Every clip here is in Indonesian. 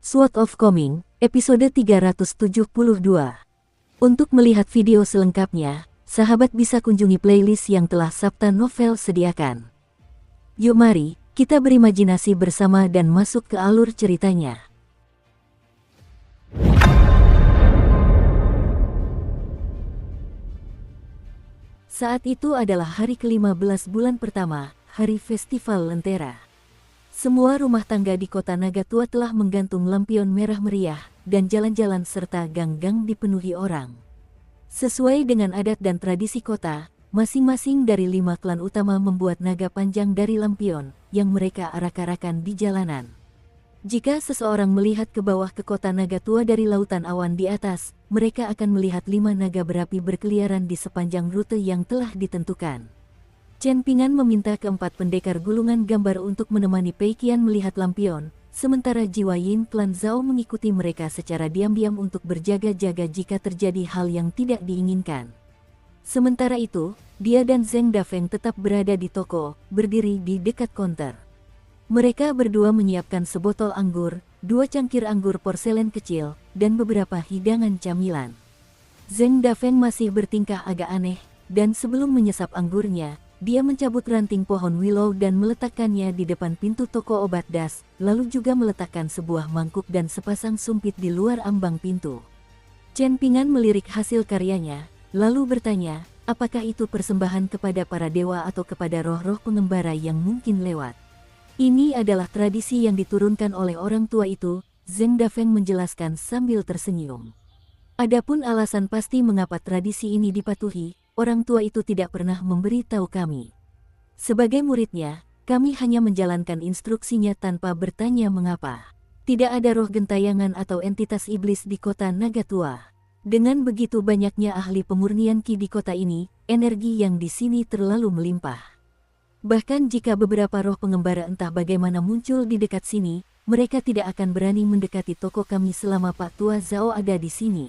Sword of Coming, episode 372. Untuk melihat video selengkapnya, sahabat bisa kunjungi playlist yang telah Sabta Novel sediakan. Yuk mari, kita berimajinasi bersama dan masuk ke alur ceritanya. Saat itu adalah hari ke-15 bulan pertama, hari festival Lentera. Semua rumah tangga di kota Nagatua telah menggantung lampion merah meriah, dan jalan-jalan serta gang-gang dipenuhi orang. Sesuai dengan adat dan tradisi kota, masing-masing dari 5 klan utama membuat naga panjang dari lampion, yang mereka arak-arakan di jalanan. Jika seseorang melihat ke bawah ke kota Nagatua dari lautan awan di atas, mereka akan melihat 5 naga berapi berkeliaran di sepanjang rute yang telah ditentukan. Chen Pingan meminta keempat pendekar gulungan gambar untuk menemani Pei Qian melihat lampion, sementara Jiwa Yin klan Zhao mengikuti mereka secara diam-diam untuk berjaga-jaga jika terjadi hal yang tidak diinginkan. Sementara itu, dia dan Zheng Dafeng tetap berada di toko, berdiri di dekat konter. Mereka berdua menyiapkan sebotol anggur, 2 cangkir anggur porselen kecil, dan beberapa hidangan camilan. Zheng Dafeng masih bertingkah agak aneh, dan sebelum menyesap anggurnya, dia mencabut ranting pohon willow dan meletakkannya di depan pintu toko obat das, lalu juga meletakkan sebuah mangkuk dan sepasang sumpit di luar ambang pintu. Chen Pingan melirik hasil karyanya, lalu bertanya, apakah itu persembahan kepada para dewa atau kepada roh-roh pengembara yang mungkin lewat. Ini adalah tradisi yang diturunkan oleh orang tua itu, Zheng Dafeng menjelaskan sambil tersenyum. Adapun alasan pasti mengapa tradisi ini dipatuhi, orang tua itu tidak pernah memberi tahu kami. Sebagai muridnya, kami hanya menjalankan instruksinya tanpa bertanya mengapa. Tidak ada roh gentayangan atau entitas iblis di kota Nagatua. Dengan begitu banyaknya ahli pemurnian Qi di kota ini, energi yang di sini terlalu melimpah. Bahkan jika beberapa roh pengembara entah bagaimana muncul di dekat sini, mereka tidak akan berani mendekati toko kami selama Pak Tua Zhao ada di sini.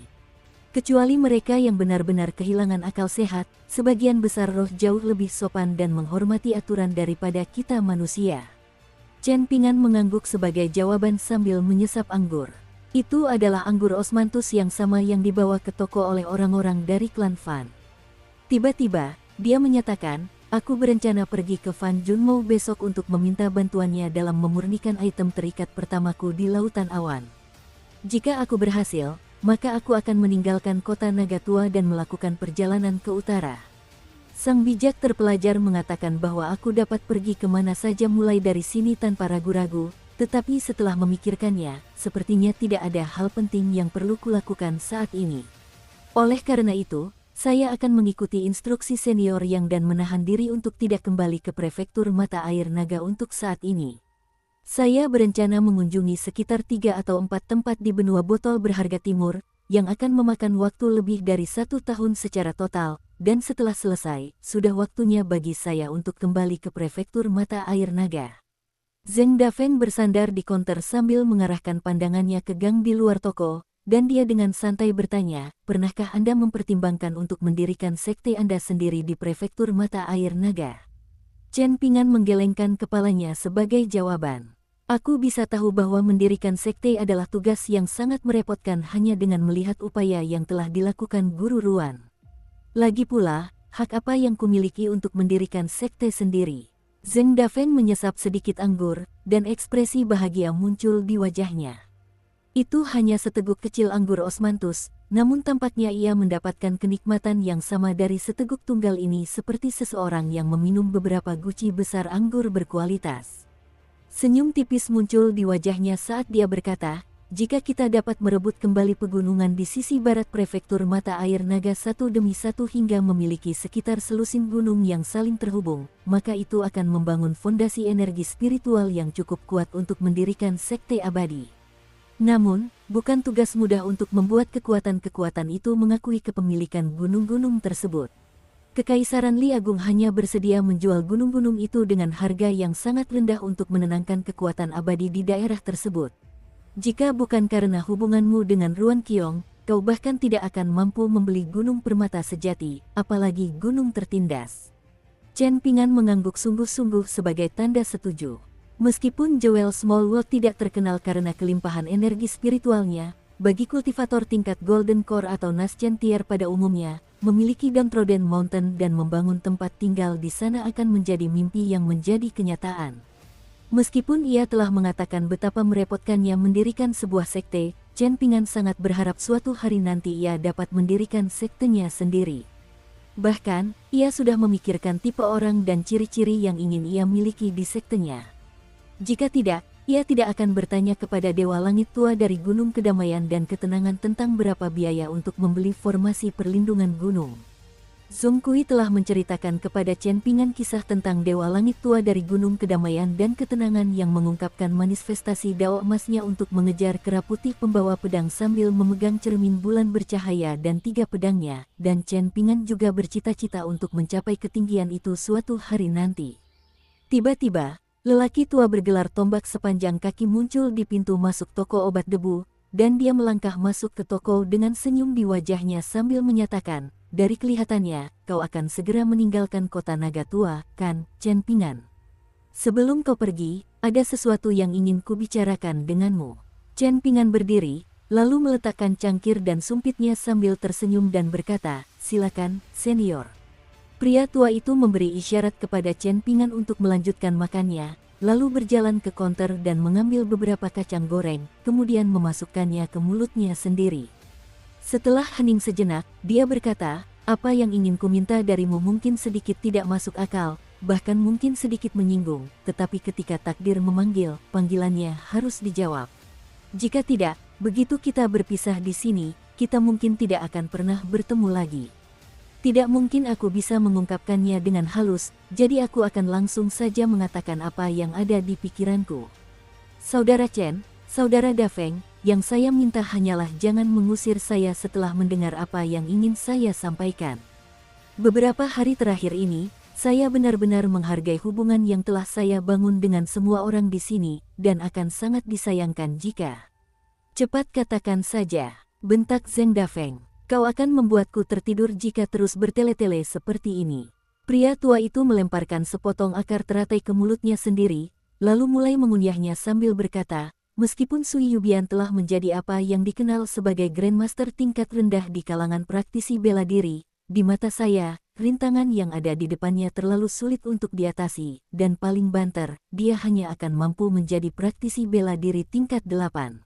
Kecuali mereka yang benar-benar kehilangan akal sehat, sebagian besar roh jauh lebih sopan dan menghormati aturan daripada kita manusia. Chen Pingan mengangguk sebagai jawaban sambil menyesap anggur. Itu adalah anggur osmanthus yang sama yang dibawa ke toko oleh orang-orang dari klan Fan. Tiba-tiba, dia menyatakan, aku berencana pergi ke Fan Junmou besok untuk meminta bantuannya dalam memurnikan item terikat pertamaku di Lautan Awan. Jika aku berhasil, maka aku akan meninggalkan kota Nagatua dan melakukan perjalanan ke utara. Sang bijak terpelajar mengatakan bahwa aku dapat pergi kemana saja mulai dari sini tanpa ragu-ragu, tetapi setelah memikirkannya, sepertinya tidak ada hal penting yang perlu kulakukan saat ini. Oleh karena itu, saya akan mengikuti instruksi senior yang dan menahan diri untuk tidak kembali ke prefektur mata air naga untuk saat ini. Saya berencana mengunjungi sekitar 3 atau 4 tempat di benua botol berharga timur, yang akan memakan waktu lebih dari 1 tahun secara total, dan setelah selesai, sudah waktunya bagi saya untuk kembali ke prefektur mata air naga. Zheng Dafeng bersandar di konter sambil mengarahkan pandangannya ke gang di luar toko, dan dia dengan santai bertanya, pernahkah Anda mempertimbangkan untuk mendirikan sekte Anda sendiri di prefektur mata air naga? Chen Pingan menggelengkan kepalanya sebagai jawaban. Aku bisa tahu bahwa mendirikan sekte adalah tugas yang sangat merepotkan hanya dengan melihat upaya yang telah dilakukan Guru Ruan. Lagi pula, hak apa yang kumiliki untuk mendirikan sekte sendiri? Zheng Dafeng menyesap sedikit anggur, dan ekspresi bahagia muncul di wajahnya. Itu hanya seteguk kecil anggur osmanthus, namun tampaknya ia mendapatkan kenikmatan yang sama dari seteguk tunggal ini seperti seseorang yang meminum beberapa guci besar anggur berkualitas. Senyum tipis muncul di wajahnya saat dia berkata, jika kita dapat merebut kembali pegunungan di sisi barat prefektur mata air naga satu demi satu hingga memiliki sekitar selusin gunung yang saling terhubung, maka itu akan membangun fondasi energi spiritual yang cukup kuat untuk mendirikan sekte abadi. Namun, bukan tugas mudah untuk membuat kekuatan-kekuatan itu mengakui kepemilikan gunung-gunung tersebut. Kekaisaran Li Agung hanya bersedia menjual gunung-gunung itu dengan harga yang sangat rendah untuk menenangkan kekuatan abadi di daerah tersebut. Jika bukan karena hubunganmu dengan Ruan Qiong, kau bahkan tidak akan mampu membeli gunung permata sejati, apalagi gunung tertindas. Chen Pingan mengangguk sungguh-sungguh sebagai tanda setuju. Meskipun Joel Smallwood tidak terkenal karena kelimpahan energi spiritualnya, bagi kultivator tingkat Golden Core atau Nascentier pada umumnya, memiliki Downtrodden Mountain dan membangun tempat tinggal di sana akan menjadi mimpi yang menjadi kenyataan. Meskipun ia telah mengatakan betapa merepotkannya mendirikan sebuah sekte, Chen Ping'an sangat berharap suatu hari nanti ia dapat mendirikan sektenya sendiri. Bahkan, ia sudah memikirkan tipe orang dan ciri-ciri yang ingin ia miliki di sektenya. Jika tidak, ia tidak akan bertanya kepada Dewa Langit Tua dari Gunung Kedamaian dan Ketenangan tentang berapa biaya untuk membeli formasi perlindungan gunung. Zhong Kui telah menceritakan kepada Chen Ping'an kisah tentang Dewa Langit Tua dari Gunung Kedamaian dan Ketenangan yang mengungkapkan manifestasi dao emasnya untuk mengejar kera putih pembawa pedang sambil memegang cermin bulan bercahaya dan 3 pedangnya, dan Chen Ping'an juga bercita-cita untuk mencapai ketinggian itu suatu hari nanti. Tiba-tiba, lelaki tua bergelar tombak sepanjang kaki muncul di pintu masuk toko obat debu, dan dia melangkah masuk ke toko dengan senyum di wajahnya sambil menyatakan, "Dari kelihatannya, kau akan segera meninggalkan kota naga tua, kan, Chen Ping'an? Sebelum kau pergi, ada sesuatu yang ingin kubicarakan denganmu." Chen Ping'an berdiri, lalu meletakkan cangkir dan sumpitnya sambil tersenyum dan berkata, "Silakan, senior." Pria tua itu memberi isyarat kepada Chen Ping'an untuk melanjutkan makannya, lalu berjalan ke konter dan mengambil beberapa kacang goreng, kemudian memasukkannya ke mulutnya sendiri. Setelah hening sejenak, dia berkata, "Apa yang ingin kuminta darimu mungkin sedikit tidak masuk akal, bahkan mungkin sedikit menyinggung, tetapi ketika takdir memanggil, panggilannya harus dijawab. Jika tidak, begitu kita berpisah di sini, kita mungkin tidak akan pernah bertemu lagi. Tidak mungkin aku bisa mengungkapkannya dengan halus, jadi aku akan langsung saja mengatakan apa yang ada di pikiranku. Saudara Chen, Saudara Dafeng, yang saya minta hanyalah jangan mengusir saya setelah mendengar apa yang ingin saya sampaikan. Beberapa hari terakhir ini, saya benar-benar menghargai hubungan yang telah saya bangun dengan semua orang di sini, dan akan sangat disayangkan jika..." "Cepat katakan saja," bentak Zheng Dafeng. "Kau akan membuatku tertidur jika terus bertele-tele seperti ini." Pria tua itu melemparkan sepotong akar teratai ke mulutnya sendiri, lalu mulai mengunyahnya sambil berkata, "Meskipun Sui Yubian telah menjadi apa yang dikenal sebagai Grandmaster tingkat rendah di kalangan praktisi bela diri, di mata saya, rintangan yang ada di depannya terlalu sulit untuk diatasi, dan paling banter, dia hanya akan mampu menjadi praktisi bela diri tingkat 8.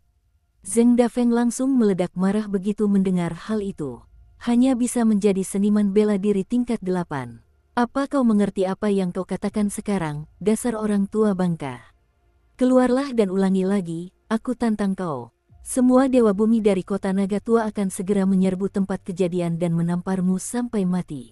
Zheng Dafeng langsung meledak marah begitu mendengar hal itu. "Hanya bisa menjadi seniman bela diri tingkat 8. Apa kau mengerti apa yang kau katakan sekarang, dasar orang tua bangka? Keluarlah dan ulangi lagi, aku tantang kau. Semua dewa bumi dari kota naga tua akan segera menyerbu tempat kejadian dan menamparmu sampai mati."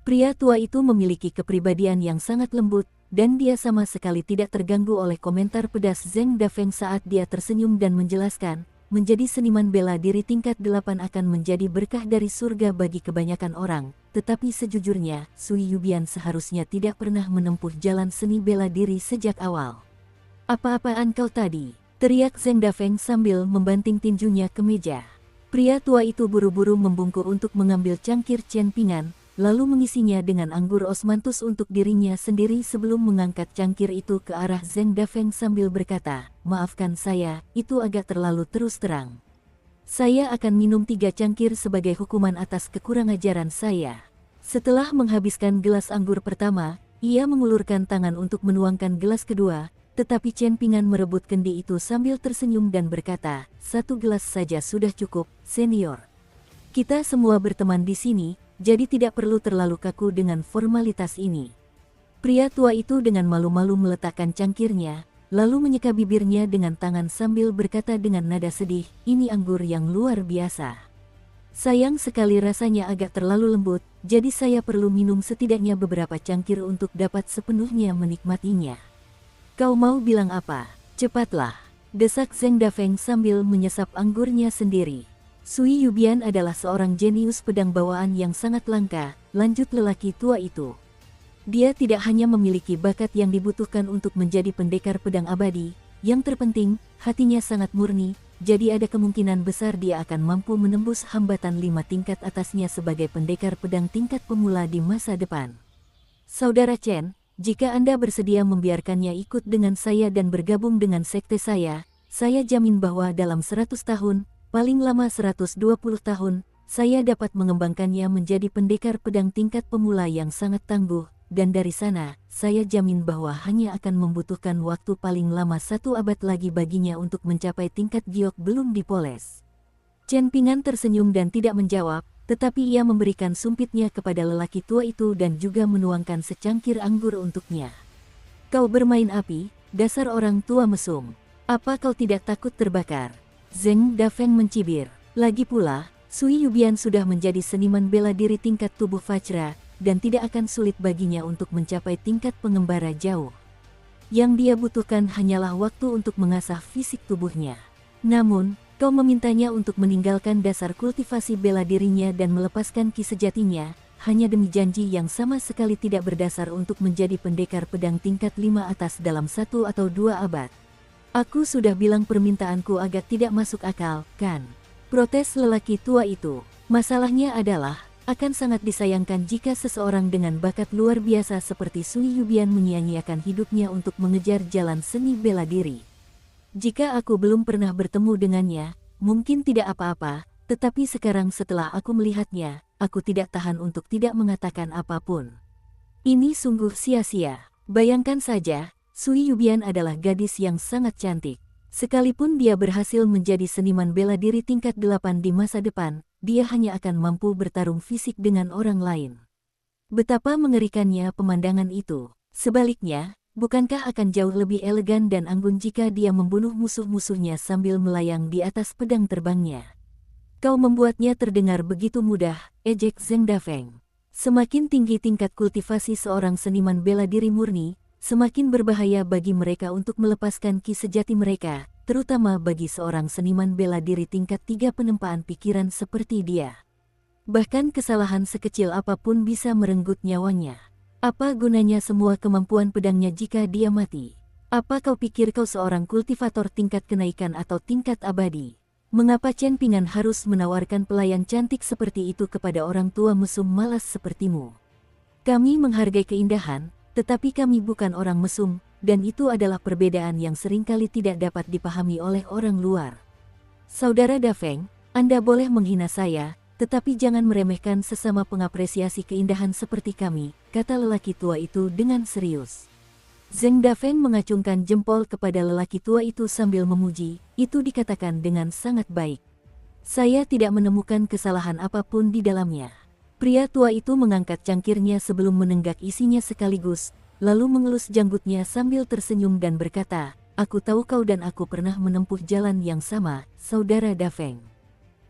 Pria tua itu memiliki kepribadian yang sangat lembut, dan dia sama sekali tidak terganggu oleh komentar pedas Zheng Dafeng saat dia tersenyum dan menjelaskan, menjadi seniman bela diri tingkat 8 akan menjadi berkah dari surga bagi kebanyakan orang, tetapi sejujurnya, Sui Yubian seharusnya tidak pernah menempuh jalan seni bela diri sejak awal. "Apa-apaan kau tadi?" teriak Zheng Dafeng sambil membanting tinjunya ke meja. Pria tua itu buru-buru membungkuk untuk mengambil cangkir Chen Ping'an, lalu mengisinya dengan anggur osmanthus untuk dirinya sendiri sebelum mengangkat cangkir itu ke arah Zheng Dafeng sambil berkata, "Maafkan saya, itu agak terlalu terus terang. Saya akan minum 3 cangkir sebagai hukuman atas kekurangajaran saya." Setelah menghabiskan gelas anggur pertama, ia mengulurkan tangan untuk menuangkan gelas kedua, tetapi Chen Ping'an merebut kendi itu sambil tersenyum dan berkata, "1 gelas saja sudah cukup, senior. Kita semua berteman di sini, jadi tidak perlu terlalu kaku dengan formalitas ini." Pria tua itu dengan malu-malu meletakkan cangkirnya, lalu menyeka bibirnya dengan tangan sambil berkata dengan nada sedih, "Ini anggur yang luar biasa. Sayang sekali rasanya agak terlalu lembut, jadi saya perlu minum setidaknya beberapa cangkir untuk dapat sepenuhnya menikmatinya." "Kau mau bilang apa? Cepatlah," desak Zheng Dafeng sambil menyesap anggurnya sendiri. "Sui Yubian adalah seorang jenius pedang bawaan yang sangat langka," lanjut lelaki tua itu. "Dia tidak hanya memiliki bakat yang dibutuhkan untuk menjadi pendekar pedang abadi, yang terpenting, hatinya sangat murni, jadi ada kemungkinan besar dia akan mampu menembus hambatan 5 tingkat atasnya sebagai pendekar pedang tingkat pemula di masa depan. Saudara Chen, Jika Anda bersedia membiarkannya ikut dengan saya dan bergabung dengan sekte saya jamin bahwa dalam 100 tahun, paling lama 120 tahun, saya dapat mengembangkannya menjadi pendekar pedang tingkat pemula yang sangat tangguh, dan dari sana, saya jamin bahwa hanya akan membutuhkan waktu paling lama 1 abad lagi baginya untuk mencapai tingkat giok belum dipoles. Chen Ping'an tersenyum dan tidak menjawab, tetapi ia memberikan sumpitnya kepada lelaki tua itu dan juga menuangkan secangkir anggur untuknya. Kau bermain api, dasar orang tua mesum. Apa kau tidak takut terbakar? Zheng Dafeng mencibir. Lagi pula, Sui Yubian sudah menjadi seniman bela diri tingkat tubuh Vajra, dan tidak akan sulit baginya untuk mencapai tingkat pengembara jauh. Yang dia butuhkan hanyalah waktu untuk mengasah fisik tubuhnya. Namun, kau memintanya untuk meninggalkan dasar kultivasi bela dirinya dan melepaskan ki sejatinya, hanya demi janji yang sama sekali tidak berdasar untuk menjadi pendekar pedang tingkat 5 atas dalam 1 atau 2 abad. Aku sudah bilang permintaanku agak tidak masuk akal, kan? Protes lelaki tua itu. Masalahnya adalah, akan sangat disayangkan jika seseorang dengan bakat luar biasa seperti Sui Yubian menyia-nyiakan hidupnya untuk mengejar jalan seni bela diri. Jika aku belum pernah bertemu dengannya, mungkin tidak apa-apa, tetapi sekarang setelah aku melihatnya, aku tidak tahan untuk tidak mengatakan apapun. Ini sungguh sia-sia. Bayangkan saja, Sui Yubian adalah gadis yang sangat cantik. Sekalipun dia berhasil menjadi seniman bela diri tingkat 8 di masa depan, dia hanya akan mampu bertarung fisik dengan orang lain. Betapa mengerikannya pemandangan itu. Sebaliknya, bukankah akan jauh lebih elegan dan anggun jika dia membunuh musuh-musuhnya sambil melayang di atas pedang terbangnya? Kau membuatnya terdengar begitu mudah, ejek Zheng Dafeng. Semakin tinggi tingkat kultivasi seorang seniman bela diri murni, semakin berbahaya bagi mereka untuk melepaskan ki sejati mereka, terutama bagi seorang seniman bela diri tingkat 3 penempaan pikiran seperti dia. Bahkan kesalahan sekecil apapun bisa merenggut nyawanya. Apa gunanya semua kemampuan pedangnya jika dia mati? Apa kau pikir kau seorang kultivator tingkat kenaikan atau tingkat abadi? Mengapa Chen Ping'an harus menawarkan pelayan cantik seperti itu kepada orang tua mesum malas sepertimu? Kami menghargai keindahan, tetapi kami bukan orang mesum, dan itu adalah perbedaan yang seringkali tidak dapat dipahami oleh orang luar. Saudara Dafeng, Anda boleh menghina saya, tetapi jangan meremehkan sesama pengapresiasi keindahan seperti kami, kata lelaki tua itu dengan serius. Zheng Dafeng mengacungkan jempol kepada lelaki tua itu sambil memuji, itu dikatakan dengan sangat baik. Saya tidak menemukan kesalahan apapun di dalamnya. Pria tua itu mengangkat cangkirnya sebelum menenggak isinya sekaligus, lalu mengelus janggutnya sambil tersenyum dan berkata, aku tahu kau dan aku pernah menempuh jalan yang sama, saudara Dafeng.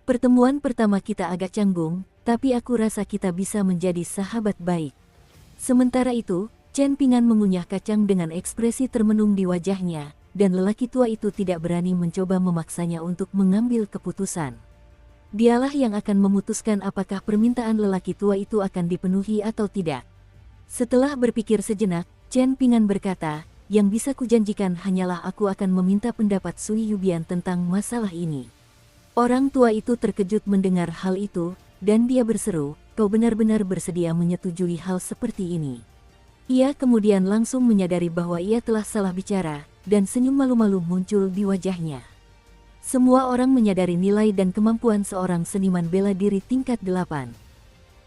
Pertemuan pertama kita agak canggung, tapi aku rasa kita bisa menjadi sahabat baik. Sementara itu, Chen Ping'an mengunyah kacang dengan ekspresi termenung di wajahnya, dan lelaki tua itu tidak berani mencoba memaksanya untuk mengambil keputusan. Dialah yang akan memutuskan apakah permintaan lelaki tua itu akan dipenuhi atau tidak. Setelah berpikir sejenak, Chen Ping'an berkata, yang bisa kujanjikan hanyalah aku akan meminta pendapat Sui Yubian tentang masalah ini. Orang tua itu terkejut mendengar hal itu, dan dia berseru, kau benar-benar bersedia menyetujui hal seperti ini. Ia kemudian langsung menyadari bahwa ia telah salah bicara, dan senyum malu-malu muncul di wajahnya. Semua orang menyadari nilai dan kemampuan seorang seniman bela diri tingkat 8.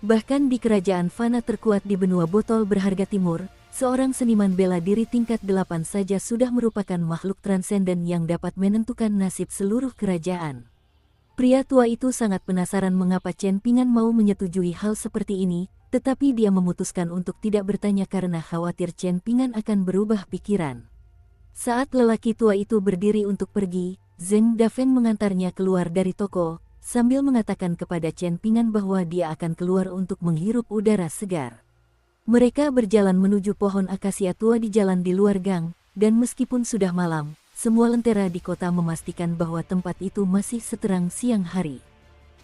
Bahkan di kerajaan fana terkuat di benua botol berharga timur, seorang seniman bela diri tingkat 8 saja sudah merupakan makhluk transenden yang dapat menentukan nasib seluruh kerajaan. Pria tua itu sangat penasaran mengapa Chen Ping'an mau menyetujui hal seperti ini, tetapi dia memutuskan untuk tidak bertanya karena khawatir Chen Ping'an akan berubah pikiran. Saat lelaki tua itu berdiri untuk pergi, Zheng Dafeng mengantarnya keluar dari toko, sambil mengatakan kepada Chen Ping'an bahwa dia akan keluar untuk menghirup udara segar. Mereka berjalan menuju pohon akasia tua di jalan di luar gang, dan meskipun sudah malam, semua lentera di kota memastikan bahwa tempat itu masih seterang siang hari.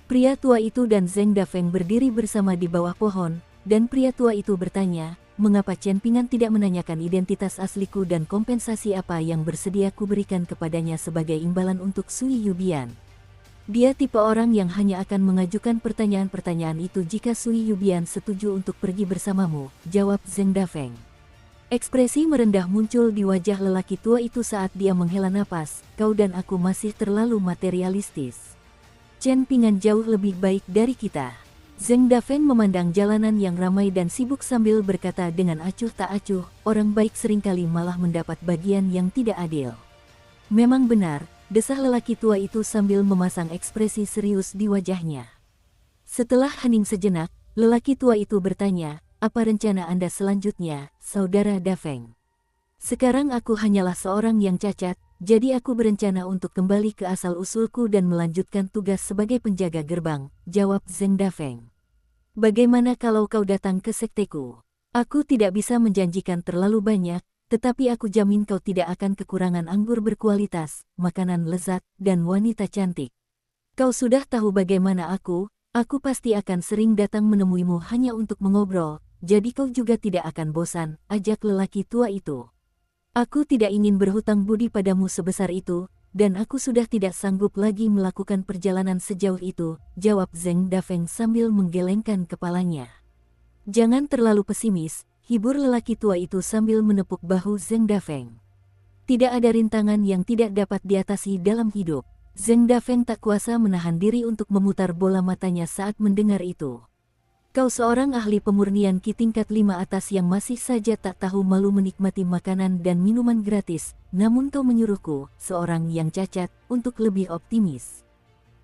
Pria tua itu dan Zheng Dafeng berdiri bersama di bawah pohon, dan pria tua itu bertanya, mengapa Chen Ping'an tidak menanyakan identitas asliku dan kompensasi apa yang bersedia kuberikan kepadanya sebagai imbalan untuk Sui Yubian. Dia tipe orang yang hanya akan mengajukan pertanyaan-pertanyaan itu jika Sui Yubian setuju untuk pergi bersamamu, jawab Zheng Dafeng. Ekspresi merendah muncul di wajah lelaki tua itu saat dia menghela napas. Kau dan aku masih terlalu materialistis. Chen Pingan jauh lebih baik dari kita. Zheng Dafeng memandang jalanan yang ramai dan sibuk sambil berkata dengan acuh tak acuh, orang baik seringkali malah mendapat bagian yang tidak adil. Memang benar, desah lelaki tua itu sambil memasang ekspresi serius di wajahnya. Setelah hening sejenak, lelaki tua itu bertanya, apa rencana Anda selanjutnya, Saudara Dafeng? Sekarang aku hanyalah seorang yang cacat, jadi aku berencana untuk kembali ke asal-usulku dan melanjutkan tugas sebagai penjaga gerbang, jawab Zheng Dafeng. Bagaimana kalau kau datang ke sekteku? Aku tidak bisa menjanjikan terlalu banyak, tetapi aku jamin kau tidak akan kekurangan anggur berkualitas, makanan lezat, dan wanita cantik. Kau sudah tahu bagaimana aku pasti akan sering datang menemuimu hanya untuk mengobrol, jadi kau juga tidak akan bosan, ajak lelaki tua itu. Aku tidak ingin berhutang budi padamu sebesar itu, dan aku sudah tidak sanggup lagi melakukan perjalanan sejauh itu, jawab Zheng Dafeng sambil menggelengkan kepalanya. Jangan terlalu pesimis, hibur lelaki tua itu sambil menepuk bahu Zheng Dafeng. Tidak ada rintangan yang tidak dapat diatasi dalam hidup. Zheng Dafeng tak kuasa menahan diri untuk memutar bola matanya saat mendengar itu. Kau seorang ahli pemurnian Qi tingkat 5 atas yang masih saja tak tahu malu menikmati makanan dan minuman gratis, namun kau menyuruhku, seorang yang cacat, untuk lebih optimis.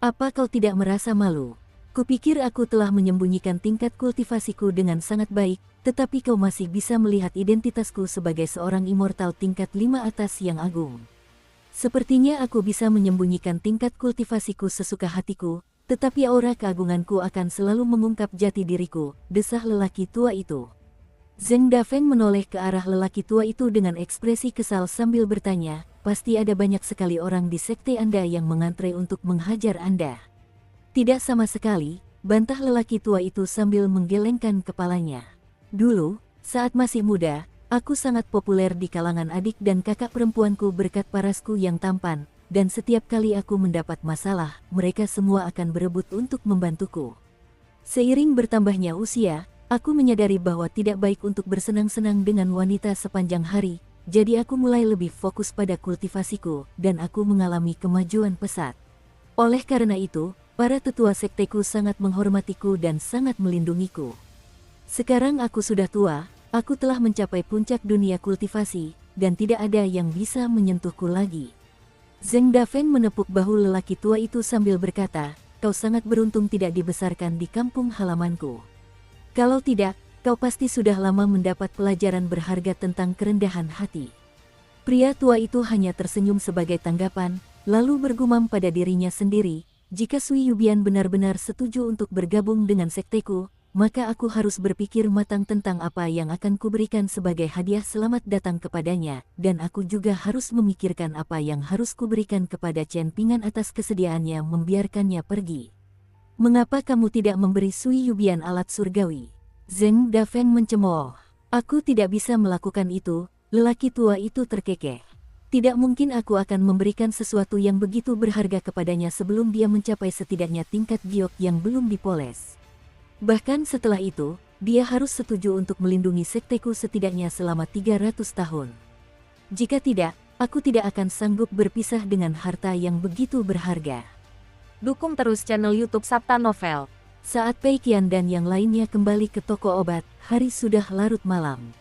Apa kau tidak merasa malu? Kupikir aku telah menyembunyikan tingkat kultivasiku dengan sangat baik, tetapi kau masih bisa melihat identitasku sebagai seorang immortal tingkat 5 atas yang agung. Sepertinya aku bisa menyembunyikan tingkat kultivasiku sesuka hatiku, tetapi aura keagunganku akan selalu mengungkap jati diriku, desah lelaki tua itu. Zheng Dafeng menoleh ke arah lelaki tua itu dengan ekspresi kesal sambil bertanya, pasti ada banyak sekali orang di sekte Anda yang mengantre untuk menghajar Anda. Tidak sama sekali, bantah lelaki tua itu sambil menggelengkan kepalanya. Dulu, saat masih muda, aku sangat populer di kalangan adik dan kakak perempuanku berkat parasku yang tampan, dan setiap kali aku mendapat masalah, mereka semua akan berebut untuk membantuku. Seiring bertambahnya usia, aku menyadari bahwa tidak baik untuk bersenang-senang dengan wanita sepanjang hari, jadi aku mulai lebih fokus pada kultivasiku, dan aku mengalami kemajuan pesat. Oleh karena itu, para tetua sekteku sangat menghormatiku dan sangat melindungiku. Sekarang aku sudah tua, aku telah mencapai puncak dunia kultivasi, dan tidak ada yang bisa menyentuhku lagi. Zheng Dafeng menepuk bahu lelaki tua itu sambil berkata, kau sangat beruntung tidak dibesarkan di kampung halamanku. Kalau tidak, kau pasti sudah lama mendapat pelajaran berharga tentang kerendahan hati. Pria tua itu hanya tersenyum sebagai tanggapan, lalu bergumam pada dirinya sendiri, jika Sui Yubian benar-benar setuju untuk bergabung dengan sekteku, maka aku harus berpikir matang tentang apa yang akan kuberikan sebagai hadiah selamat datang kepadanya, dan aku juga harus memikirkan apa yang harus kuberikan kepada Chen Pingan atas kesediaannya membiarkannya pergi. Mengapa kamu tidak memberi Sui Yubian alat surgawi? Zheng Dafeng mencemooh. Aku tidak bisa melakukan itu, lelaki tua itu terkekeh. Tidak mungkin aku akan memberikan sesuatu yang begitu berharga kepadanya sebelum dia mencapai setidaknya tingkat giok yang belum dipoles. Bahkan setelah itu, dia harus setuju untuk melindungi sekteku setidaknya selama 300 tahun. Jika tidak, aku tidak akan sanggup berpisah dengan harta yang begitu berharga. Dukung terus channel YouTube Sabta Novel. Saat Pei Qian dan yang lainnya kembali ke toko obat, hari sudah larut malam.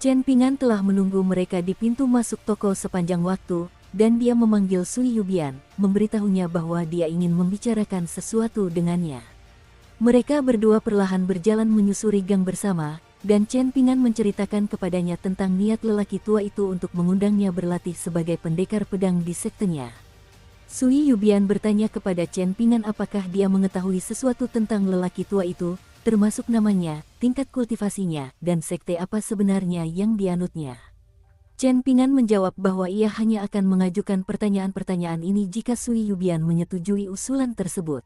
Chen Pingan telah menunggu mereka di pintu masuk toko sepanjang waktu, dan dia memanggil Sui Yubian, memberitahunya bahwa dia ingin membicarakan sesuatu dengannya. Mereka berdua perlahan berjalan menyusuri gang bersama, dan Chen Pingan menceritakan kepadanya tentang niat lelaki tua itu untuk mengundangnya berlatih sebagai pendekar pedang di sektenya. Sui Yubian bertanya kepada Chen Pingan apakah dia mengetahui sesuatu tentang lelaki tua itu, termasuk namanya, tingkat kultivasinya, dan sekte apa sebenarnya yang dianutnya. Chen Pingan menjawab bahwa ia hanya akan mengajukan pertanyaan-pertanyaan ini jika Sui Yubian menyetujui usulan tersebut.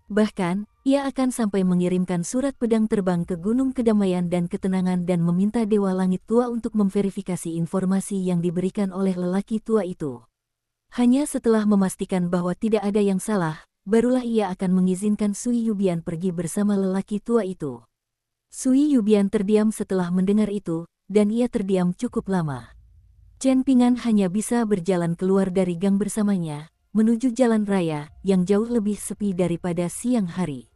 Bahkan, ia akan sampai mengirimkan surat pedang terbang ke Gunung Kedamaian dan Ketenangan dan meminta Dewa Langit Tua untuk memverifikasi informasi yang diberikan oleh lelaki tua itu. Hanya setelah memastikan bahwa tidak ada yang salah, barulah ia akan mengizinkan Sui Yubian pergi bersama lelaki tua itu. Sui Yubian terdiam setelah mendengar itu, dan ia terdiam cukup lama. Chen Ping'an hanya bisa berjalan keluar dari gang bersamanya, menuju jalan raya yang jauh lebih sepi daripada siang hari.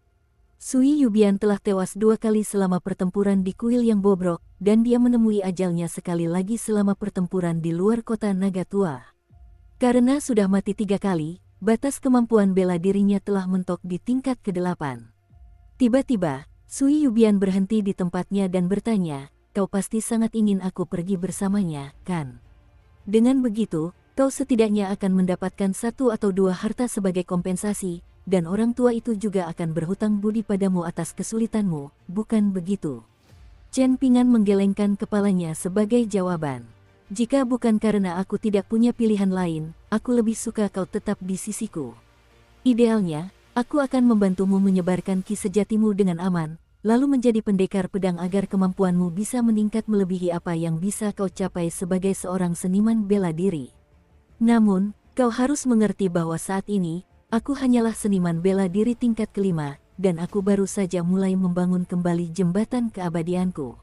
Sui Yubian telah tewas 2 kali selama pertempuran di kuil yang bobrok, dan dia menemui ajalnya sekali lagi selama pertempuran di luar kota Naga Tua. Karena sudah mati 3 kali, batas kemampuan bela dirinya telah mentok di tingkat ke-8. Tiba-tiba, Sui Yubian berhenti di tempatnya dan bertanya, "Kau pasti sangat ingin aku pergi bersamanya, kan? Dengan begitu, kau setidaknya akan mendapatkan 1 atau 2 harta sebagai kompensasi, dan orang tua itu juga akan berhutang budi padamu atas kesulitanmu, bukan begitu?" Chen Ping'an menggelengkan kepalanya sebagai jawaban. "Jika bukan karena aku tidak punya pilihan lain, aku lebih suka kau tetap di sisiku. Idealnya, aku akan membantumu menyebarkan ki sejatimu dengan aman, lalu menjadi pendekar pedang agar kemampuanmu bisa meningkat melebihi apa yang bisa kau capai sebagai seorang seniman bela diri. Namun, kau harus mengerti bahwa saat ini, aku hanyalah seniman bela diri tingkat ke-5, dan aku baru saja mulai membangun kembali jembatan keabadianku.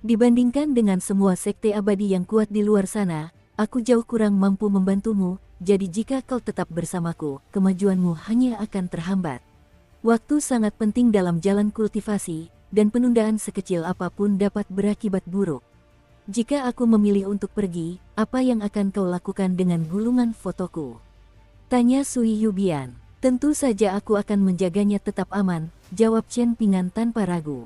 Dibandingkan dengan semua sekte abadi yang kuat di luar sana, aku jauh kurang mampu membantumu, jadi jika kau tetap bersamaku, kemajuanmu hanya akan terhambat. Waktu sangat penting dalam jalan kultivasi, dan penundaan sekecil apapun dapat berakibat buruk. Jika aku memilih untuk pergi, apa yang akan kau lakukan dengan gulungan fotoku?" tanya Sui Yubian. "Tentu saja aku akan menjaganya tetap aman," jawab Chen Ping'an tanpa ragu.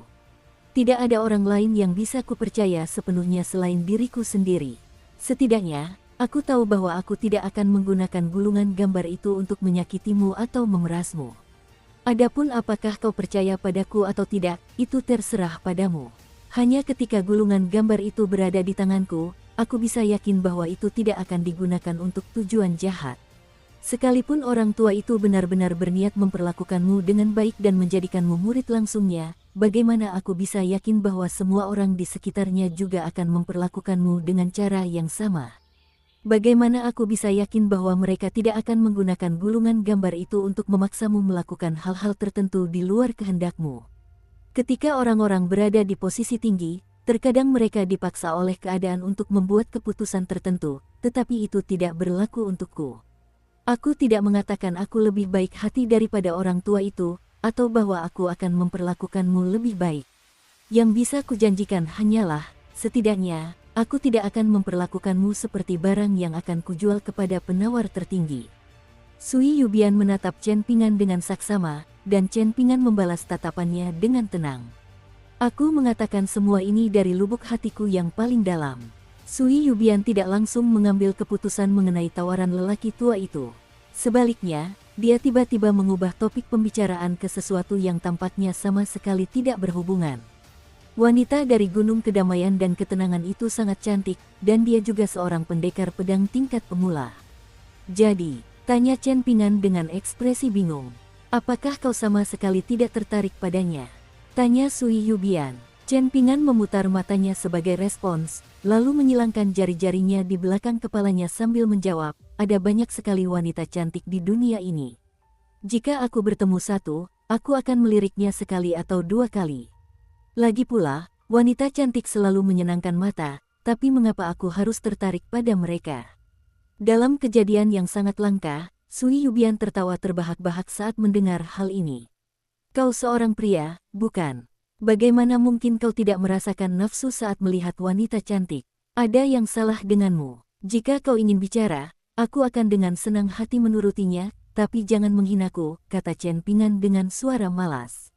"Tidak ada orang lain yang bisa kupercaya sepenuhnya selain diriku sendiri. Setidaknya, aku tahu bahwa aku tidak akan menggunakan gulungan gambar itu untuk menyakitimu atau memerasmu. Adapun apakah kau percaya padaku atau tidak, itu terserah padamu. Hanya ketika gulungan gambar itu berada di tanganku, aku bisa yakin bahwa itu tidak akan digunakan untuk tujuan jahat. Sekalipun orang tua itu benar-benar berniat memperlakukanmu dengan baik dan menjadikanmu murid langsungnya, bagaimana aku bisa yakin bahwa semua orang di sekitarnya juga akan memperlakukanmu dengan cara yang sama? Bagaimana aku bisa yakin bahwa mereka tidak akan menggunakan gulungan gambar itu untuk memaksamu melakukan hal-hal tertentu di luar kehendakmu? Ketika orang-orang berada di posisi tinggi, terkadang mereka dipaksa oleh keadaan untuk membuat keputusan tertentu, tetapi itu tidak berlaku untukku. Aku tidak mengatakan aku lebih baik hati daripada orang tua itu, atau bahwa aku akan memperlakukanmu lebih baik. Yang bisa kujanjikan hanyalah, setidaknya, aku tidak akan memperlakukanmu seperti barang yang akan kujual kepada penawar tertinggi." Sui Yubian menatap Chen Ping'an dengan saksama, dan Chen Ping'an membalas tatapannya dengan tenang. "Aku mengatakan semua ini dari lubuk hatiku yang paling dalam." Sui Yubian tidak langsung mengambil keputusan mengenai tawaran lelaki tua itu. Sebaliknya, dia tiba-tiba mengubah topik pembicaraan ke sesuatu yang tampaknya sama sekali tidak berhubungan. "Wanita dari Gunung Kedamaian dan Ketenangan itu sangat cantik, dan dia juga seorang pendekar pedang tingkat pemula. Jadi," tanya Chen Ping'an dengan ekspresi bingung, "apakah kau sama sekali tidak tertarik padanya?" tanya Sui Yubian. Chen Ping'an memutar matanya sebagai respons, lalu menyilangkan jari-jarinya di belakang kepalanya sambil menjawab, "Ada banyak sekali wanita cantik di dunia ini. Jika aku bertemu satu, aku akan meliriknya sekali atau 2 kali. Lagi pula, wanita cantik selalu menyenangkan mata, tapi mengapa aku harus tertarik pada mereka?" Dalam kejadian yang sangat langka, Sui Yubian tertawa terbahak-bahak saat mendengar hal ini. "Kau seorang pria, bukan? Bagaimana mungkin kau tidak merasakan nafsu saat melihat wanita cantik? Ada yang salah denganmu. Jika kau ingin bicara, aku akan dengan senang hati menurutinya, tapi jangan menghinaku," kata Chen Ping'an dengan suara malas.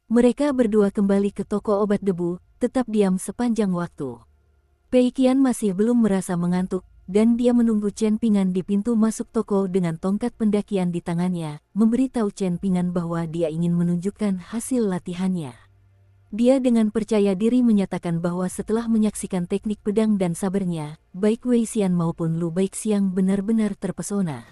Mereka berdua kembali ke toko obat debu, tetap diam sepanjang waktu. Pei Qian masih belum merasa mengantuk, dan dia menunggu Chen Ping'an di pintu masuk toko dengan tongkat pendakian di tangannya, memberitahu Chen Ping'an bahwa dia ingin menunjukkan hasil latihannya. Dia dengan percaya diri menyatakan bahwa setelah menyaksikan teknik pedang dan sabernya, baik Wei Xian maupun Lu Baixiang benar-benar terpesona.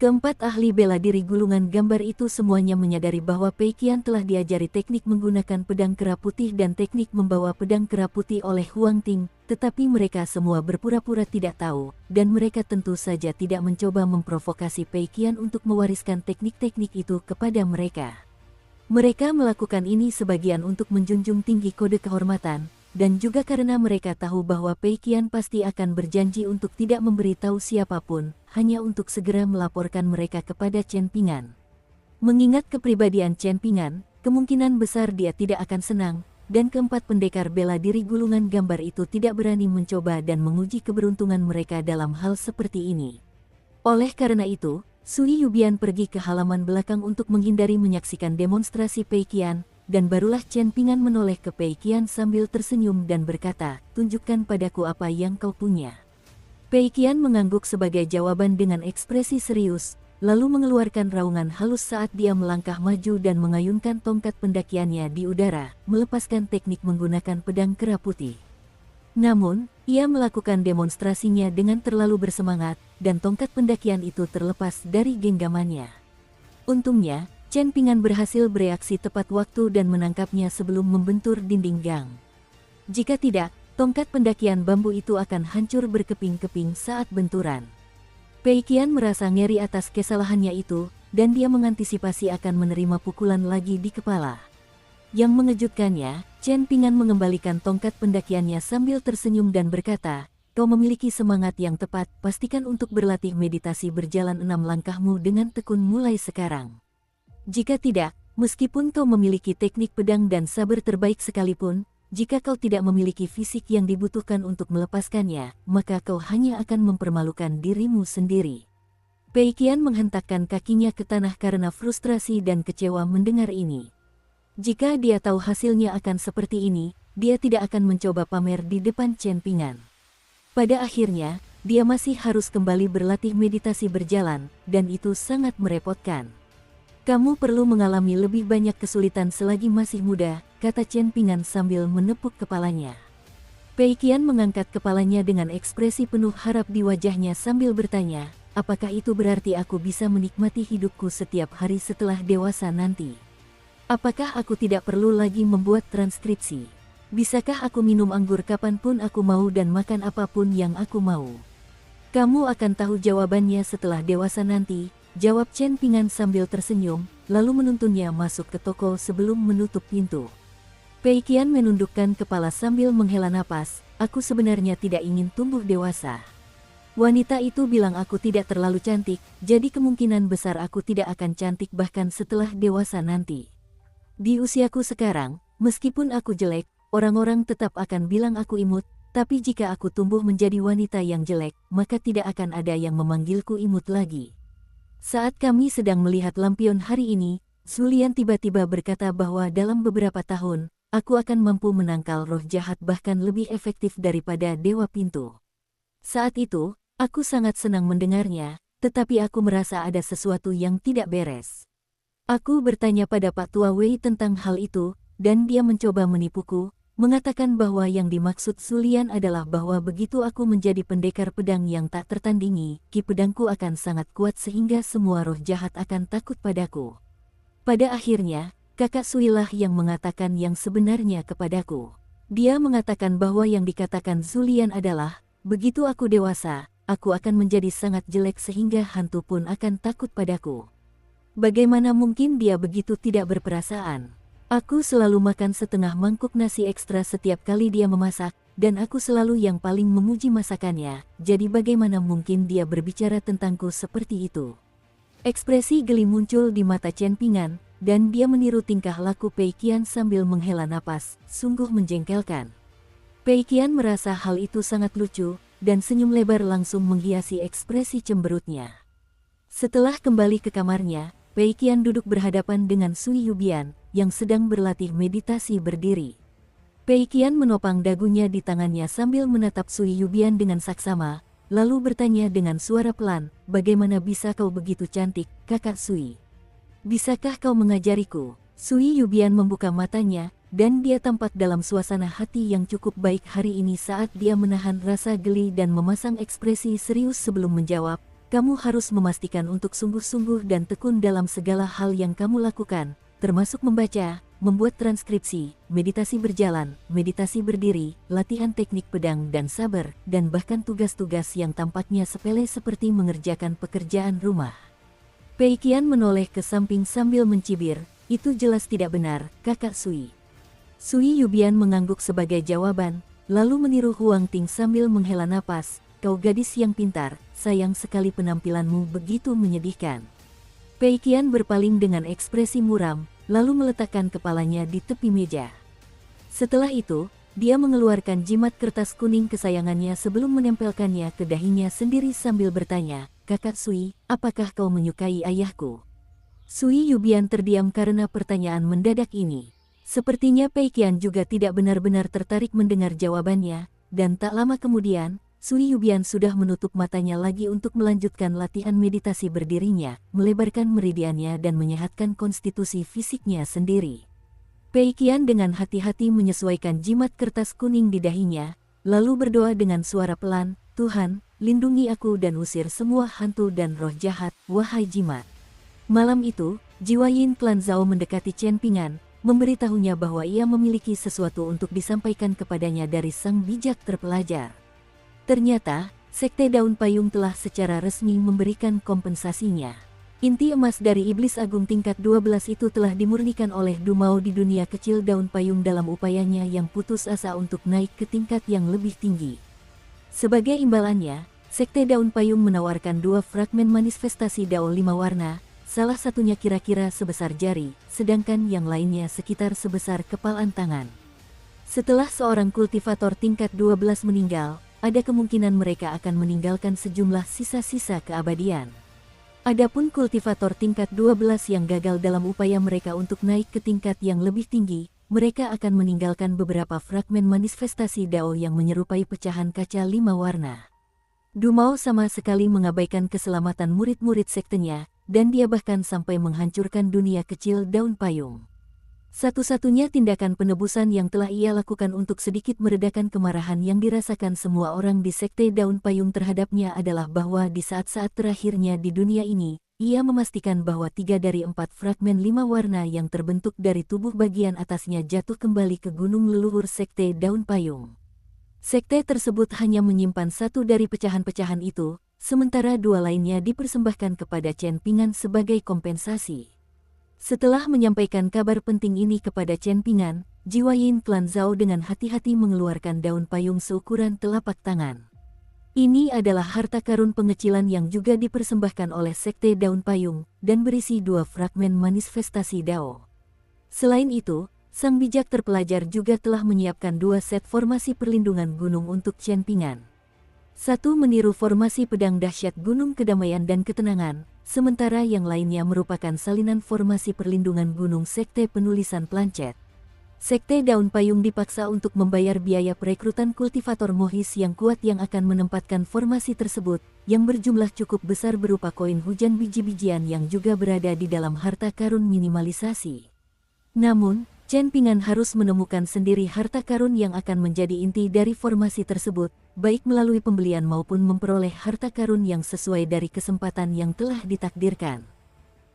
Keempat ahli bela diri gulungan gambar itu semuanya menyadari bahwa Pei Qian telah diajari teknik menggunakan pedang kera putih dan teknik membawa pedang kera putih oleh Huang Ting, tetapi mereka semua berpura-pura tidak tahu, dan mereka tentu saja tidak mencoba memprovokasi Pei Qian untuk mewariskan teknik-teknik itu kepada mereka. Mereka melakukan ini sebagian untuk menjunjung tinggi kode kehormatan, dan juga karena mereka tahu bahwa Pei Qian pasti akan berjanji untuk tidak memberitahu siapapun, hanya untuk segera melaporkan mereka kepada Chen Ping'an. Mengingat kepribadian Chen Ping'an, kemungkinan besar dia tidak akan senang, dan keempat pendekar bela diri gulungan gambar itu tidak berani mencoba dan menguji keberuntungan mereka dalam hal seperti ini. Oleh karena itu, Sui Yubian pergi ke halaman belakang untuk menghindari menyaksikan demonstrasi Pei Qian, dan barulah Chen Ping'an menoleh ke Pei Qian sambil tersenyum dan berkata, "Tunjukkan padaku apa yang kau punya." Pei Qian mengangguk sebagai jawaban dengan ekspresi serius, lalu mengeluarkan raungan halus saat dia melangkah maju dan mengayunkan tongkat pendakiannya di udara, melepaskan teknik menggunakan pedang kera putih. Namun, ia melakukan demonstrasinya dengan terlalu bersemangat, dan tongkat pendakian itu terlepas dari genggamannya. Untungnya, Chen Ping'an berhasil bereaksi tepat waktu dan menangkapnya sebelum membentur dinding gang. Jika tidak, tongkat pendakian bambu itu akan hancur berkeping-keping saat benturan. Pei Qian merasa ngeri atas kesalahannya itu, dan dia mengantisipasi akan menerima pukulan lagi di kepala. Yang mengejutkannya, Chen Ping'an mengembalikan tongkat pendakiannya sambil tersenyum dan berkata, "Kau memiliki semangat yang tepat, pastikan untuk berlatih meditasi berjalan 6 langkahmu dengan tekun mulai sekarang. Jika tidak, meskipun kau memiliki teknik pedang dan saber terbaik sekalipun, jika kau tidak memiliki fisik yang dibutuhkan untuk melepaskannya, maka kau hanya akan mempermalukan dirimu sendiri." Pei Qian menghentakkan kakinya ke tanah karena frustrasi dan kecewa mendengar ini. Jika dia tahu hasilnya akan seperti ini, dia tidak akan mencoba pamer di depan Chen Ping'an. Pada akhirnya, dia masih harus kembali berlatih meditasi berjalan, dan itu sangat merepotkan. "Kamu perlu mengalami lebih banyak kesulitan selagi masih muda," kata Chen Ping'an sambil menepuk kepalanya. Pei Qian mengangkat kepalanya dengan ekspresi penuh harap di wajahnya sambil bertanya, "Apakah itu berarti aku bisa menikmati hidupku setiap hari setelah dewasa nanti? Apakah aku tidak perlu lagi membuat transkripsi? Bisakah aku minum anggur kapanpun aku mau dan makan apapun yang aku mau?" "Kamu akan tahu jawabannya setelah dewasa nanti," jawab Chen Ping'an sambil tersenyum, lalu menuntunnya masuk ke toko sebelum menutup pintu. Pei Qian menundukkan kepala sambil menghela napas, "Aku sebenarnya tidak ingin tumbuh dewasa. Wanita itu bilang aku tidak terlalu cantik, jadi kemungkinan besar aku tidak akan cantik bahkan setelah dewasa nanti. Di usiaku sekarang, meskipun aku jelek, orang-orang tetap akan bilang aku imut, tapi jika aku tumbuh menjadi wanita yang jelek, maka tidak akan ada yang memanggilku imut lagi." Saat kami sedang melihat lampion hari ini, Zulian tiba-tiba berkata bahwa dalam beberapa tahun, aku akan mampu menangkal roh jahat bahkan lebih efektif daripada Dewa Pintu. Saat itu, aku sangat senang mendengarnya, tetapi aku merasa ada sesuatu yang tidak beres. Aku bertanya pada Pak Tua Wei tentang hal itu, dan dia mencoba menipuku, mengatakan bahwa yang dimaksud Zulian adalah bahwa begitu aku menjadi pendekar pedang yang tak tertandingi, ki pedangku akan sangat kuat sehingga semua roh jahat akan takut padaku. Pada akhirnya, kakak Sui lah yang mengatakan yang sebenarnya kepadaku. Dia mengatakan bahwa yang dikatakan Zulian adalah, begitu aku dewasa, aku akan menjadi sangat jelek sehingga hantu pun akan takut padaku. Bagaimana mungkin dia begitu tidak berperasaan? Aku selalu makan setengah mangkuk nasi ekstra setiap kali dia memasak, dan aku selalu yang paling memuji masakannya, jadi bagaimana mungkin dia berbicara tentangku seperti itu? Ekspresi geli muncul di mata Chen Ping'an, dan dia meniru tingkah laku Pei Qian sambil menghela napas, sungguh menjengkelkan. Pei Qian merasa hal itu sangat lucu, dan senyum lebar langsung menghiasi ekspresi cemberutnya. Setelah kembali ke kamarnya, Pei Qian duduk berhadapan dengan Sui Yubian, yang sedang berlatih meditasi berdiri. Pei Qian menopang dagunya di tangannya sambil menatap Sui Yubian dengan saksama, lalu bertanya dengan suara pelan, "Bagaimana bisa kau begitu cantik, kakak Sui? Bisakah kau mengajariku?" Sui Yubian membuka matanya, dan dia tampak dalam suasana hati yang cukup baik hari ini saat dia menahan rasa geli dan memasang ekspresi serius sebelum menjawab, "Kamu harus memastikan untuk sungguh-sungguh dan tekun dalam segala hal yang kamu lakukan, termasuk membaca, membuat transkripsi, meditasi berjalan, meditasi berdiri, latihan teknik pedang dan sabar, dan bahkan tugas-tugas yang tampaknya sepele seperti mengerjakan pekerjaan rumah." Pei Qian menoleh ke samping sambil mencibir, "Itu jelas tidak benar, kakak Sui. Sui Yubian mengangguk sebagai jawaban, lalu meniru Huang Ting sambil menghela napas. Kau gadis yang pintar, sayang sekali penampilanmu begitu menyedihkan. Pei Qian berpaling dengan ekspresi muram, lalu meletakkan kepalanya di tepi meja. Setelah itu, dia mengeluarkan jimat kertas kuning kesayangannya sebelum menempelkannya ke dahinya sendiri sambil bertanya, Kakak Sui, apakah kau menyukai ayahku? Sui Yubian terdiam karena pertanyaan mendadak ini. Sepertinya Pei Qian juga tidak benar-benar tertarik mendengar jawabannya, dan tak lama kemudian, Sui Yubian sudah menutup matanya lagi untuk melanjutkan latihan meditasi berdirinya, melebarkan meridiannya dan menyehatkan konstitusi fisiknya sendiri. Pei Qian dengan hati-hati menyesuaikan jimat kertas kuning di dahinya, lalu berdoa dengan suara pelan, Tuhan, lindungi aku dan usir semua hantu dan roh jahat, wahai jimat. Malam itu, jiwa Yin Clan Zhao mendekati Chen Pingan, memberitahunya bahwa ia memiliki sesuatu untuk disampaikan kepadanya dari sang bijak terpelajar. Ternyata, Sekte Daun Payung telah secara resmi memberikan kompensasinya. Inti emas dari Iblis Agung tingkat 12 itu telah dimurnikan oleh Dumao di dunia kecil Daun Payung dalam upayanya yang putus asa untuk naik ke tingkat yang lebih tinggi. Sebagai imbalannya, Sekte Daun Payung menawarkan 2 fragmen manifestasi Dao 5 warna, salah satunya kira-kira sebesar jari, sedangkan yang lainnya sekitar sebesar kepalan tangan. Setelah seorang kultivator tingkat 12 meninggal, ada kemungkinan mereka akan meninggalkan sejumlah sisa-sisa keabadian. Adapun kultivator tingkat 12 yang gagal dalam upaya mereka untuk naik ke tingkat yang lebih tinggi, mereka akan meninggalkan beberapa fragmen manifestasi Dao yang menyerupai pecahan kaca 5 warna. Dumao sama sekali mengabaikan keselamatan murid-murid sektenya, dan dia bahkan sampai menghancurkan dunia kecil Daun Payung. Satu-satunya tindakan penebusan yang telah ia lakukan untuk sedikit meredakan kemarahan yang dirasakan semua orang di Sekte Daun Payung terhadapnya adalah bahwa di saat-saat terakhirnya di dunia ini, ia memastikan bahwa 3 dari 4 fragmen 5 warna yang terbentuk dari tubuh bagian atasnya jatuh kembali ke gunung leluhur Sekte Daun Payung. Sekte tersebut hanya menyimpan 1 dari pecahan-pecahan itu, sementara 2 lainnya dipersembahkan kepada Chen Pingan sebagai kompensasi. Setelah menyampaikan kabar penting ini kepada Chen Pingan, jiwa Yin Clan Zhao dengan hati-hati mengeluarkan daun payung seukuran telapak tangan. Ini adalah harta karun pengecilan yang juga dipersembahkan oleh Sekte Daun Payung, dan berisi 2 fragmen manifestasi Dao. Selain itu, sang bijak terpelajar juga telah menyiapkan 2 set formasi perlindungan gunung untuk Chen Pingan. 1 meniru formasi pedang dahsyat Gunung Kedamaian dan Ketenangan, sementara yang lainnya merupakan salinan formasi perlindungan gunung Sekte Penulisan Plancet. Sekte Daun Payung dipaksa untuk membayar biaya perekrutan kultivator mohis yang kuat yang akan menempatkan formasi tersebut, yang berjumlah cukup besar berupa koin hujan biji-bijian yang juga berada di dalam harta karun minimalisasi. Namun, Chen Pingan harus menemukan sendiri harta karun yang akan menjadi inti dari formasi tersebut, baik melalui pembelian maupun memperoleh harta karun yang sesuai dari kesempatan yang telah ditakdirkan.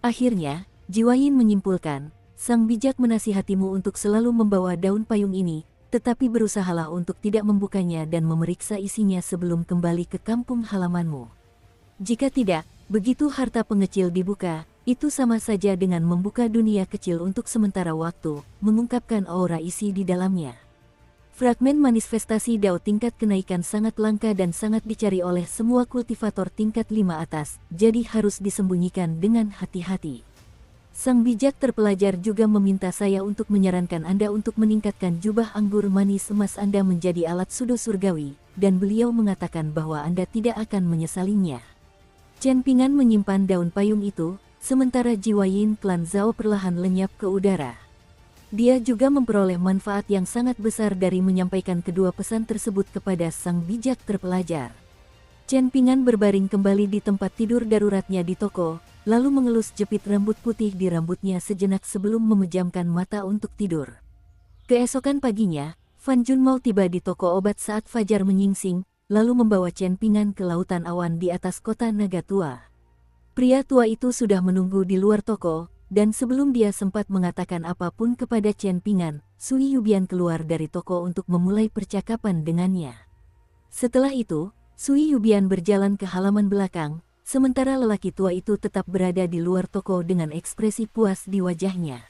Akhirnya, Jiwa Yin menyimpulkan, sang bijak menasihatimu untuk selalu membawa daun payung ini, tetapi berusahalah untuk tidak membukanya dan memeriksa isinya sebelum kembali ke kampung halamanmu. Jika tidak, begitu harta pengecil dibuka, itu sama saja dengan membuka dunia kecil untuk sementara waktu, mengungkapkan aura isi di dalamnya. Fragmen manifestasi Dao tingkat kenaikan sangat langka dan sangat dicari oleh semua kultivator tingkat 5 atas, jadi harus disembunyikan dengan hati-hati. Sang bijak terpelajar juga meminta saya untuk menyarankan Anda untuk meningkatkan jubah anggur manis emas Anda menjadi alat sudo surgawi, dan beliau mengatakan bahwa Anda tidak akan menyesalinya. Chen Pingan menyimpan daun payung itu, sementara jiwa Yin Clan Zhao perlahan lenyap ke udara. Dia juga memperoleh manfaat yang sangat besar dari menyampaikan kedua pesan tersebut kepada sang bijak terpelajar. Chen Pingan berbaring kembali di tempat tidur daruratnya di toko, lalu mengelus jepit rambut putih di rambutnya sejenak sebelum memejamkan mata untuk tidur. Keesokan paginya, Fan Junmao tiba di toko obat saat fajar menyingsing, lalu membawa Chen Pingan ke lautan awan di atas kota naga tua. Pria tua itu sudah menunggu di luar toko, dan sebelum dia sempat mengatakan apapun kepada Chen Pingan, Sui Yubian keluar dari toko untuk memulai percakapan dengannya. Setelah itu, Sui Yubian berjalan ke halaman belakang, sementara lelaki tua itu tetap berada di luar toko dengan ekspresi puas di wajahnya.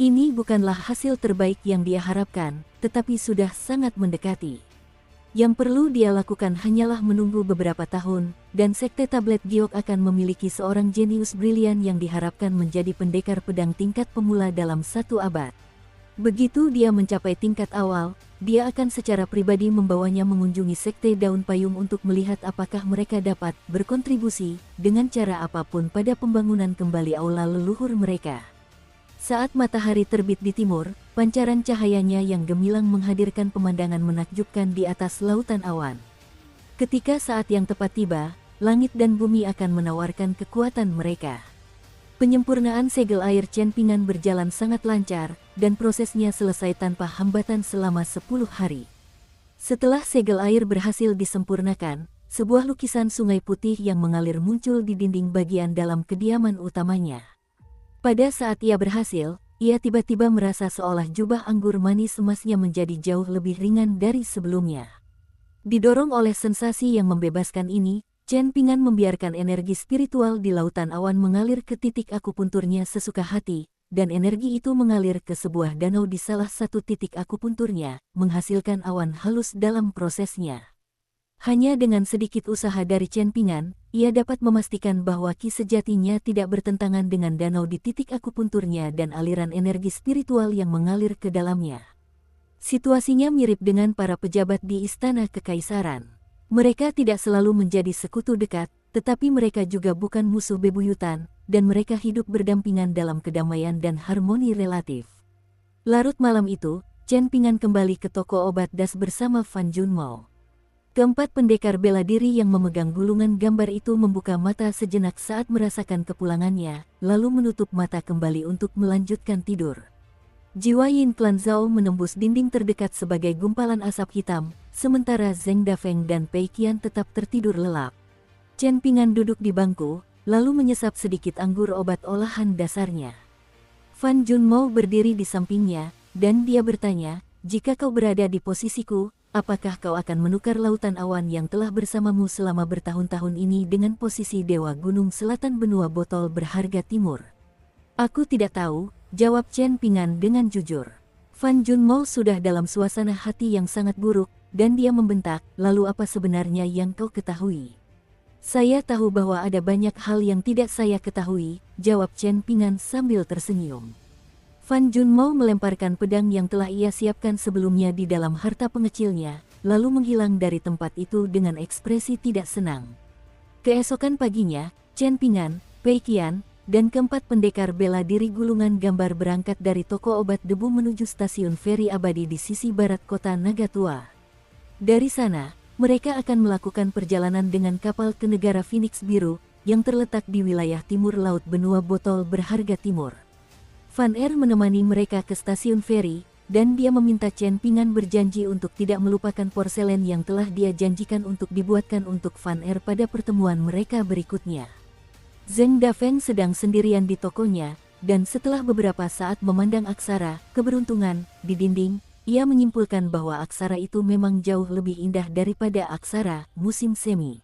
Ini bukanlah hasil terbaik yang dia harapkan, tetapi sudah sangat mendekati. Yang perlu dia lakukan hanyalah menunggu beberapa tahun, dan Sekte Tablet Giok akan memiliki seorang jenius brilian yang diharapkan menjadi pendekar pedang tingkat pemula dalam 1 abad. Begitu dia mencapai tingkat awal, dia akan secara pribadi membawanya mengunjungi Sekte Daun Payung untuk melihat apakah mereka dapat berkontribusi dengan cara apapun pada pembangunan kembali aula leluhur mereka. Saat matahari terbit di timur, pancaran cahayanya yang gemilang menghadirkan pemandangan menakjubkan di atas lautan awan. Ketika saat yang tepat tiba, langit dan bumi akan menawarkan kekuatan mereka. Penyempurnaan segel air Chen Pingan berjalan sangat lancar, dan prosesnya selesai tanpa hambatan selama 10 hari. Setelah segel air berhasil disempurnakan, sebuah lukisan sungai putih yang mengalir muncul di dinding bagian dalam kediaman utamanya. Pada saat ia berhasil, ia tiba-tiba merasa seolah jubah anggur manis emasnya menjadi jauh lebih ringan dari sebelumnya. Didorong oleh sensasi yang membebaskan ini, Chen Pingan membiarkan energi spiritual di lautan awan mengalir ke titik akupunturnya sesuka hati, dan energi itu mengalir ke sebuah danau di salah satu titik akupunturnya, menghasilkan awan halus dalam prosesnya. Hanya dengan sedikit usaha dari Chen Pingan, ia dapat memastikan bahwa ki sejatinya tidak bertentangan dengan danau di titik akupunturnya dan aliran energi spiritual yang mengalir ke dalamnya. Situasinya mirip dengan para pejabat di Istana Kekaisaran. Mereka tidak selalu menjadi sekutu dekat, tetapi mereka juga bukan musuh bebuyutan, dan mereka hidup berdampingan dalam kedamaian dan harmoni relatif. Larut malam itu, Chen Pingan kembali ke toko obat das bersama Fan Junmo. Keempat pendekar bela diri yang memegang gulungan gambar itu membuka mata sejenak saat merasakan kepulangannya, lalu menutup mata kembali untuk melanjutkan tidur. Jiwa Yin Clan Zhao menembus dinding terdekat sebagai gumpalan asap hitam, sementara Zheng Dafeng dan Pei Qian tetap tertidur lelap. Chen Pingan duduk di bangku, lalu menyesap sedikit anggur obat olahan dasarnya. Fan Junmo berdiri di sampingnya, dan dia bertanya, "Jika kau berada di posisiku, apakah kau akan menukar lautan awan yang telah bersamamu selama bertahun-tahun ini dengan posisi Dewa Gunung Selatan benua botol berharga timur?" "Aku tidak tahu," jawab Chen Pingan dengan jujur. Fan Junmo sudah dalam suasana hati yang sangat buruk, dan dia membentak, "Lalu apa sebenarnya yang kau ketahui?" "Saya tahu bahwa ada banyak hal yang tidak saya ketahui," jawab Chen Pingan sambil tersenyum. Fan Junmo melemparkan pedang yang telah ia siapkan sebelumnya di dalam harta pengecilnya, lalu menghilang dari tempat itu dengan ekspresi tidak senang. Keesokan paginya, Chen Pingan, Pei Qian, dan keempat pendekar bela diri gulungan gambar berangkat dari toko obat debu menuju stasiun feri abadi di sisi barat kota Nagatua. Dari sana, mereka akan melakukan perjalanan dengan kapal ke negara Phoenix Biru, yang terletak di wilayah timur laut benua botol berharga timur. Fan Er menemani mereka ke stasiun feri, dan dia meminta Chen Pingan berjanji untuk tidak melupakan porselen yang telah dia janjikan untuk dibuatkan untuk Fan Er pada pertemuan mereka berikutnya. Zheng Dafeng sedang sendirian di tokonya, dan setelah beberapa saat memandang aksara, keberuntungan, di dinding, ia menyimpulkan bahwa aksara itu memang jauh lebih indah daripada aksara musim semi.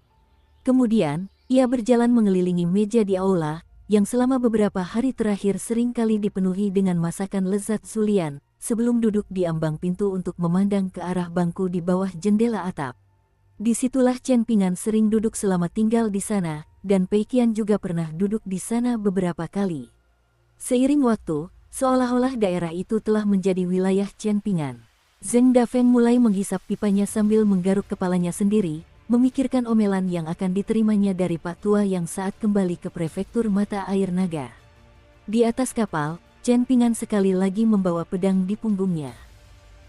Kemudian, ia berjalan mengelilingi meja di aula, yang selama beberapa hari terakhir sering kali dipenuhi dengan masakan lezat Zulian, sebelum duduk di ambang pintu untuk memandang ke arah bangku di bawah jendela atap. Disitulah Chen Pingan sering duduk selama tinggal di sana, dan Pei Qian juga pernah duduk di sana beberapa kali. Seiring waktu, seolah-olah daerah itu telah menjadi wilayah Chen Pingan. Zheng Dafeng mulai menghisap pipanya sambil menggaruk kepalanya sendiri, memikirkan omelan yang akan diterimanya dari Pak Tua yang saat kembali ke prefektur mata air naga. Di atas kapal, Chen Pingan sekali lagi membawa pedang di punggungnya.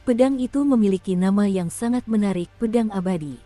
Pedang itu memiliki nama yang sangat menarik, pedang abadi.